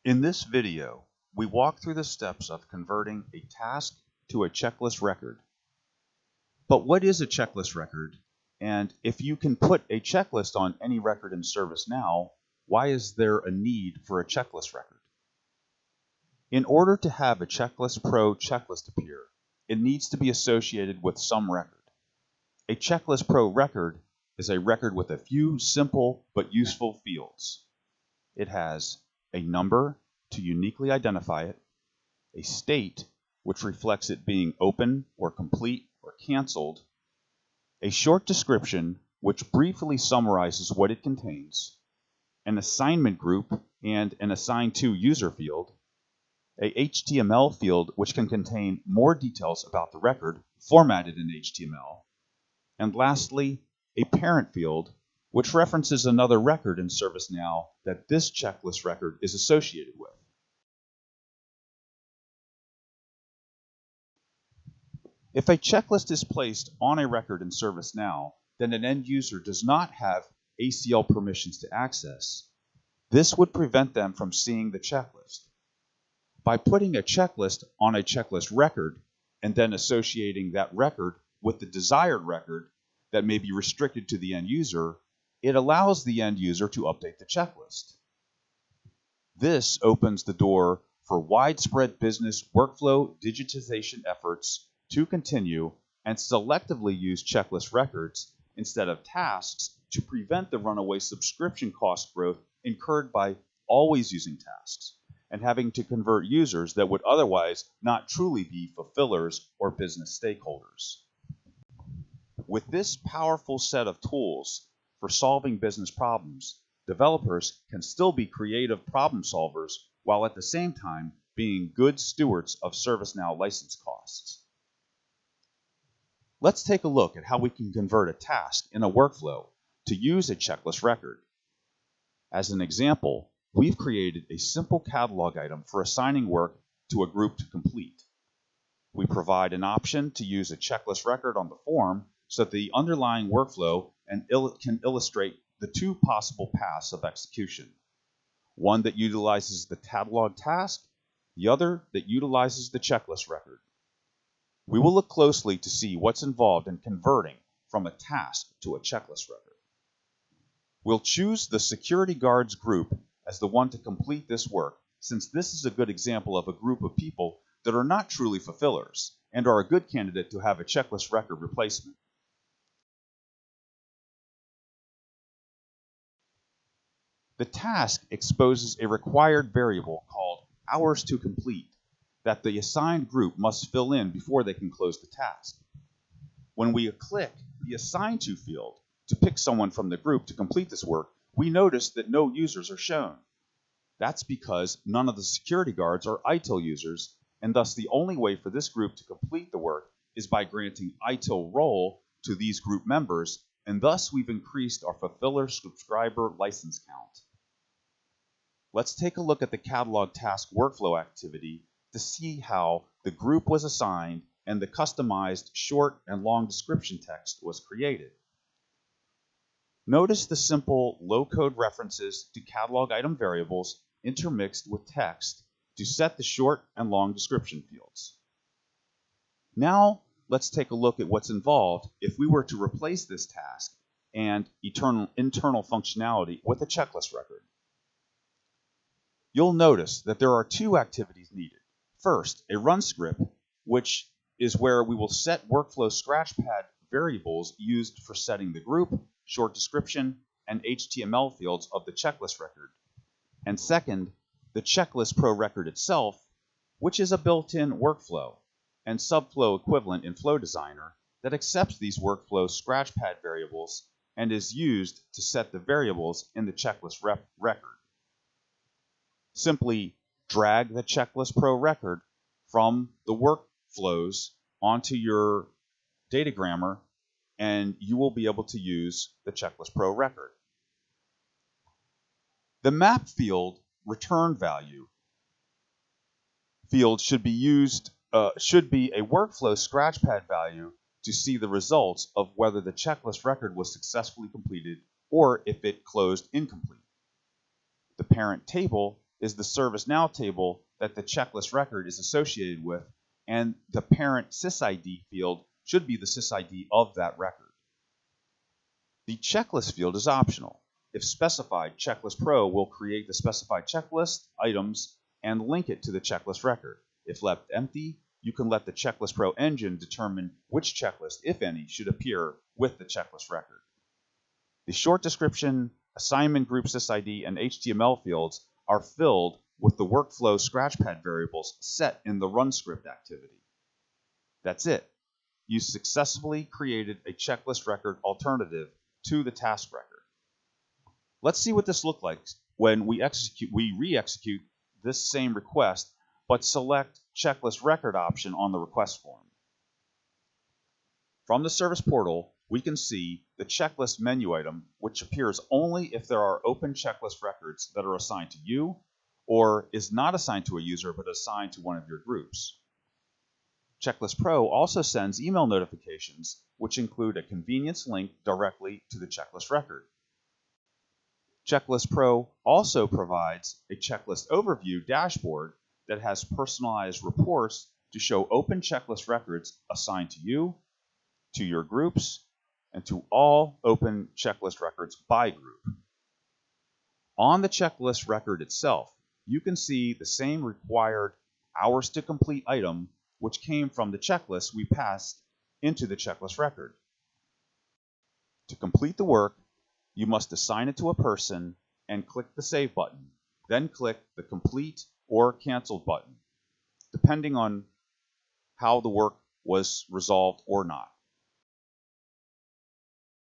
In this video, we walk through the steps of converting a task to a checklist record. But what is a checklist record? And if you can put a checklist on any record in ServiceNow, why is there a need for a checklist record? In order to have a Checklist Pro checklist appear, it needs to be associated with some record. A Checklist Pro record is a record with a few simple but useful fields. It has a number to uniquely identify it, a state which reflects it being open or complete or canceled, a short description which briefly summarizes what it contains, an assignment group and an assigned to user field, a HTML field which can contain more details about the record formatted in HTML, and lastly, a parent field which references another record in ServiceNow that this checklist record is associated with. If a checklist is placed on a record in ServiceNow, then an end user does not have ACL permissions to access. This would prevent them from seeing the checklist. By putting a checklist on a checklist record and then associating that record with the desired record that may be restricted to the end user, it allows the end user to update the checklist. This opens the door for widespread business workflow digitization efforts to continue and selectively use checklist records instead of tasks to prevent the runaway subscription cost growth incurred by always using tasks and having to convert users that would otherwise not truly be fulfillers or business stakeholders. With this powerful set of tools for solving business problems, developers can still be creative problem solvers while at the same time being good stewards of ServiceNow license costs. Let's take a look at how we can convert a task in a workflow to use a checklist record. As an example, we've created a simple catalog item for assigning work to a group to complete. We provide an option to use a checklist record on the form so that the underlying workflow can illustrate the two possible paths of execution. One that utilizes the catalog task, the other that utilizes the checklist record. We will look closely to see what's involved in converting from a task to a checklist record. We'll choose the security guards group as the one to complete this work, since this is a good example of a group of people that are not truly fulfillers and are a good candidate to have a checklist record replacement. The task exposes a required variable called hours to complete that the assigned group must fill in before they can close the task. When we click the Assigned To field to pick someone from the group to complete this work, we notice that no users are shown. That's because none of the security guards are ITIL users, and thus the only way for this group to complete the work is by granting ITIL role to these group members, and thus we've increased our fulfiller subscriber license count. Let's take a look at the catalog task workflow activity to see how the group was assigned and the customized short and long description text was created. Notice the simple low-code references to catalog item variables intermixed with text to set the short and long description fields. Now let's take a look at what's involved if we were to replace this task and internal functionality with a checklist record. You'll notice that there are two activities needed. First, a run script, which is where we will set workflow scratchpad variables used for setting the group, short description, and HTML fields of the checklist record. And second, the Checklist Pro record itself, which is a built-in workflow and subflow equivalent in Flow Designer that accepts these workflow scratchpad variables and is used to set the variables in the checklist record. Simply drag the Checklist Pro record from the workflows onto your datagrammer and you will be able to use the Checklist Pro record. The map field return value field should be a workflow scratchpad value to see the results of whether the checklist record was successfully completed or if it closed incomplete. The parent table is the ServiceNow table that the checklist record is associated with, and the parent SysID field should be the SysID of that record. The checklist field is optional. If specified, Checklist Pro will create the specified checklist items and link it to the checklist record. If left empty, you can let the Checklist Pro engine determine which checklist, if any, should appear with the checklist record. The short description, assignment group SysID, and HTML fields are filled with the workflow scratchpad variables set in the run script activity. That's it. You successfully created a checklist record alternative to the task record. Let's see what this looks like when we re-execute this same request, but select checklist record option on the request form. From the service portal, we can see the checklist menu item, which appears only if there are open checklist records that are assigned to you, or is not assigned to a user but assigned to one of your groups. Checklist Pro also sends email notifications, which include a convenience link directly to the checklist record. Checklist Pro also provides a checklist overview dashboard that has personalized reports to show open checklist records assigned to you, to your groups, and to all open checklist records by group. On the checklist record itself, you can see the same required hours to complete item which came from the checklist we passed into the checklist record. To complete the work, you must assign it to a person and click the Save button, then click the Complete or Canceled button, depending on how the work was resolved or not.